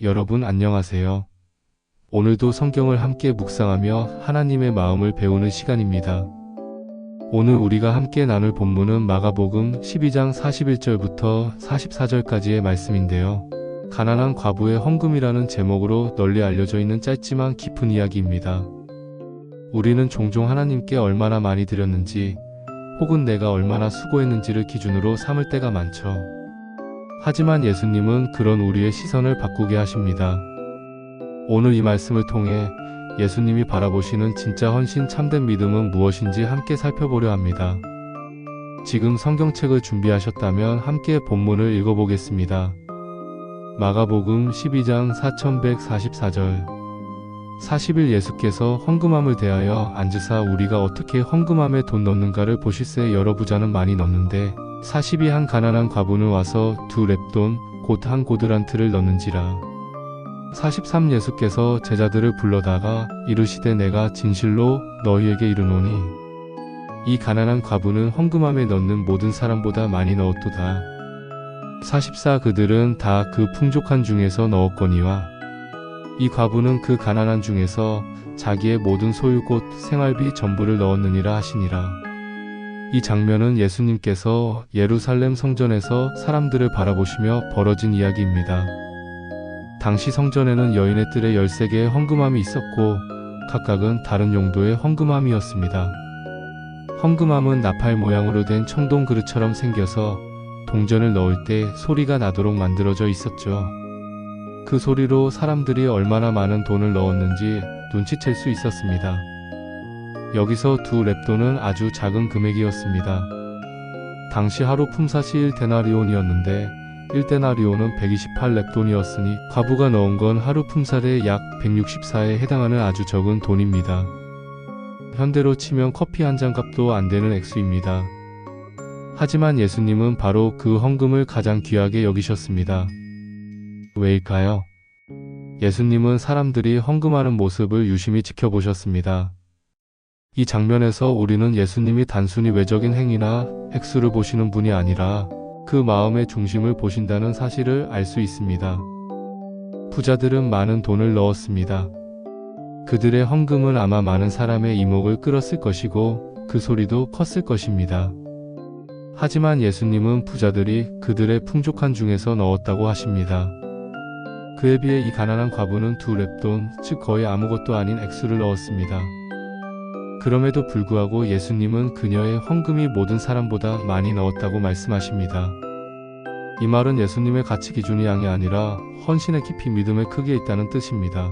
여러분 안녕하세요. 오늘도 성경을 함께 묵상하며 하나님의 마음을 배우는 시간입니다. 오늘 우리가 함께 나눌 본문은 마가복음 12장 41절부터 44절까지의 말씀인데요. 가난한 과부의 헌금이라는 제목으로 널리 알려져 있는 짧지만 깊은 이야기입니다. 우리는 종종 하나님께 얼마나 많이 드렸는지 혹은 내가 얼마나 수고했는지를 기준으로 삼을 때가 많죠. 하지만 예수님은 그런 우리의 시선을 바꾸게 하십니다. 오늘 이 말씀을 통해 예수님이 바라보시는 진짜 헌신 참된 믿음은 무엇인지 함께 살펴보려 합니다. 지금 성경책을 준비하셨다면 함께 본문을 읽어보겠습니다. 마가복음 12장 4144절 40일 예수께서 헌금함을 대하여 앉으사 우리가 어떻게 헌금함에 돈 넣는가를 보실새 여러 부자는 많이 넣는데 40이 한 가난한 과부는 와서 2렙돈 곧 한 고드란트를 넣는지라. 43 예수께서 제자들을 불러다가 이르시되 내가 진실로 너희에게 이르노니 이 가난한 과부는 헌금함에 넣는 모든 사람보다 많이 넣었도다. 44 그들은 다 그 풍족한 중에서 넣었거니와 이 과부는 그 가난한 중에서 자기의 모든 소유 곧 생활비 전부를 넣었느니라 하시니라. 이 장면은 예수님께서 예루살렘 성전에서 사람들을 바라보시며 벌어진 이야기입니다. 당시 성전에는 여인의 뜰에 13개의 헌금함이 있었고 각각은 다른 용도의 헌금함이었습니다. 헌금함은 나팔 모양으로 된 청동 그릇처럼 생겨서 동전을 넣을 때 소리가 나도록 만들어져 있었죠. 그 소리로 사람들이 얼마나 많은 돈을 넣었는지 눈치챌 수 있었습니다. 여기서 2렙돈은 아주 작은 금액이었습니다. 당시 하루 품삯이 1데나리온이었는데 1데나리온은 128렙돈이었으니 과부가 넣은 건 하루 품삯의 약 164에 해당하는 아주 적은 돈입니다. 현대로 치면 커피 한 잔 값도 안 되는 액수입니다. 하지만 예수님은 바로 그 헌금을 가장 귀하게 여기셨습니다. 왜일까요? 예수님은 사람들이 헌금하는 모습을 유심히 지켜보셨습니다. 이 장면에서 우리는 예수님이 단순히 외적인 행위나 액수를 보시는 분이 아니라 그 마음의 중심을 보신다는 사실을 알 수 있습니다. 부자들은 많은 돈을 넣었습니다. 그들의 헌금은 아마 많은 사람의 이목을 끌었을 것이고 그 소리도 컸을 것입니다. 하지만 예수님은 부자들이 그들의 풍족한 중에서 넣었다고 하십니다. 그에 비해 이 가난한 과부는 2렙돈, 즉 거의 아무것도 아닌 액수를 넣었습니다. 그럼에도 불구하고 예수님은 그녀의 헌금이 모든 사람보다 많이 넣었다고 말씀하십니다. 이 말은 예수님의 가치 기준이 양이 아니라 헌신의 깊이 믿음의 크기에 있다는 뜻입니다.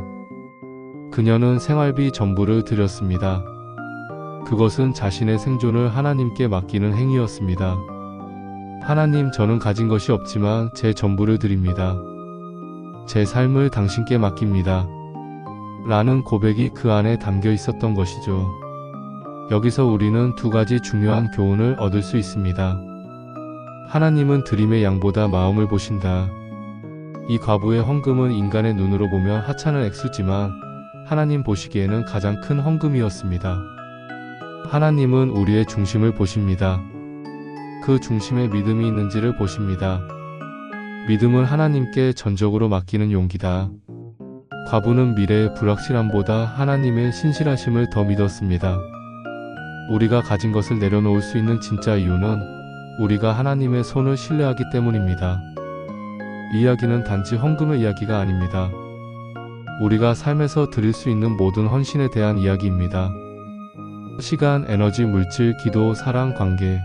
그녀는 생활비 전부를 드렸습니다. 그것은 자신의 생존을 하나님께 맡기는 행위였습니다. 하나님, 저는 가진 것이 없지만 제 전부를 드립니다. 제 삶을 당신께 맡깁니다. 라는 고백이 그 안에 담겨 있었던 것이죠. 여기서 우리는 두 가지 중요한 교훈을 얻을 수 있습니다. 하나님은 드림의 양보다 마음을 보신다. 이 과부의 헌금은 인간의 눈으로 보면 하찮은 액수지만 하나님 보시기에는 가장 큰 헌금이었습니다. 하나님은 우리의 중심을 보십니다. 그 중심에 믿음이 있는지를 보십니다. 믿음은 하나님께 전적으로 맡기는 용기다. 과부는 미래의 불확실함보다 하나님의 신실하심을 더 믿었습니다. 우리가 가진 것을 내려놓을 수 있는 진짜 이유는 우리가 하나님의 손을 신뢰하기 때문입니다. 이 이야기는 단지 헌금의 이야기가 아닙니다. 우리가 삶에서 드릴 수 있는 모든 헌신에 대한 이야기입니다. 시간, 에너지, 물질, 기도, 사랑, 관계.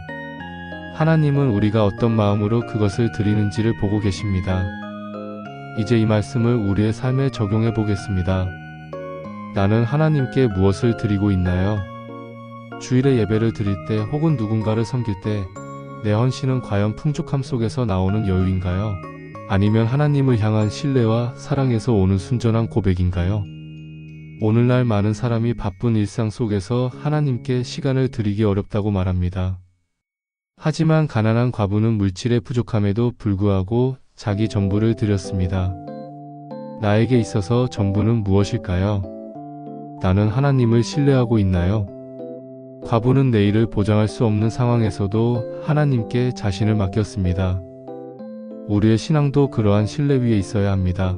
하나님은 우리가 어떤 마음으로 그것을 드리는지를 보고 계십니다. 이제 이 말씀을 우리의 삶에 적용해 보겠습니다. 나는 하나님께 무엇을 드리고 있나요? 주일에 예배를 드릴 때 혹은 누군가를 섬길 때 내 헌신은 과연 풍족함 속에서 나오는 여유인가요? 아니면 하나님을 향한 신뢰와 사랑에서 오는 순전한 고백인가요? 오늘날 많은 사람이 바쁜 일상 속에서 하나님께 시간을 드리기 어렵다고 말합니다. 하지만 가난한 과부는 물질의 부족함에도 불구하고 자기 전부를 드렸습니다. 나에게 있어서 전부는 무엇일까요? 나는 하나님을 신뢰하고 있나요? 과부는 내일을 보장할 수 없는 상황에서도 하나님께 자신을 맡겼습니다. 우리의 신앙도 그러한 신뢰 위에 있어야 합니다.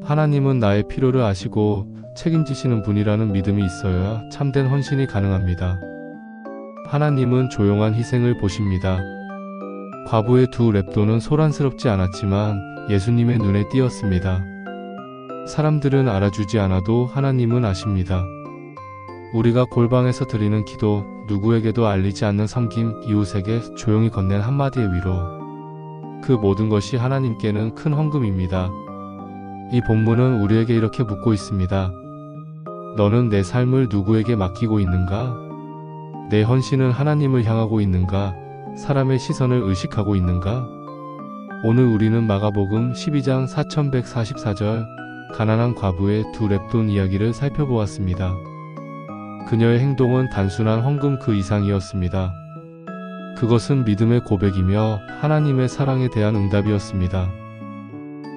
하나님은 나의 필요를 아시고 책임지시는 분이라는 믿음이 있어야 참된 헌신이 가능합니다. 하나님은 조용한 희생을 보십니다. 과부의 두 랩돈은 소란스럽지 않았지만 예수님의 눈에 띄었습니다. 사람들은 알아주지 않아도 하나님은 아십니다. 우리가 골방에서 드리는 기도, 누구에게도 알리지 않는 섬김, 이웃에게 조용히 건넨 한마디의 위로, 그 모든 것이 하나님께는 큰 헌금입니다. 이 본문은 우리에게 이렇게 묻고 있습니다. 너는 내 삶을 누구에게 맡기고 있는가? 내 헌신은 하나님을 향하고 있는가? 사람의 시선을 의식하고 있는가? 오늘 우리는 마가복음 12장 4144절 가난한 과부의 두 랩돈 이야기를 살펴보았습니다. 그녀의 행동은 단순한 헌금 그 이상이었습니다. 그것은 믿음의 고백이며 하나님의 사랑에 대한 응답이었습니다.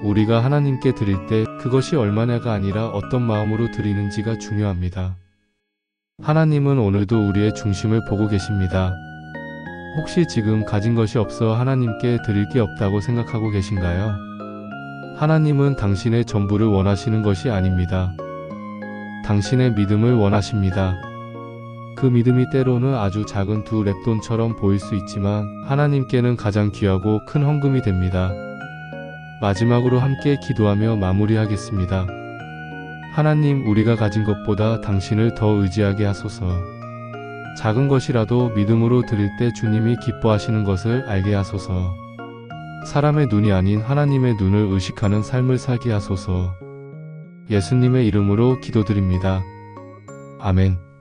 우리가 하나님께 드릴 때 그것이 얼마냐가 아니라 어떤 마음으로 드리는지가 중요합니다. 하나님은 오늘도 우리의 중심을 보고 계십니다. 혹시 지금 가진 것이 없어 하나님께 드릴 게 없다고 생각하고 계신가요? 하나님은 당신의 전부를 원하시는 것이 아닙니다. 당신의 믿음을 원하십니다. 그 믿음이 때로는 아주 작은 두 랩돈처럼 보일 수 있지만 하나님께는 가장 귀하고 큰 헌금이 됩니다. 마지막으로 함께 기도하며 마무리하겠습니다. 하나님, 우리가 가진 것보다 당신을 더 의지하게 하소서. 작은 것이라도 믿음으로 드릴 때 주님이 기뻐하시는 것을 알게 하소서. 사람의 눈이 아닌 하나님의 눈을 의식하는 삶을 살게 하소서. 예수님의 이름으로 기도드립니다. 아멘.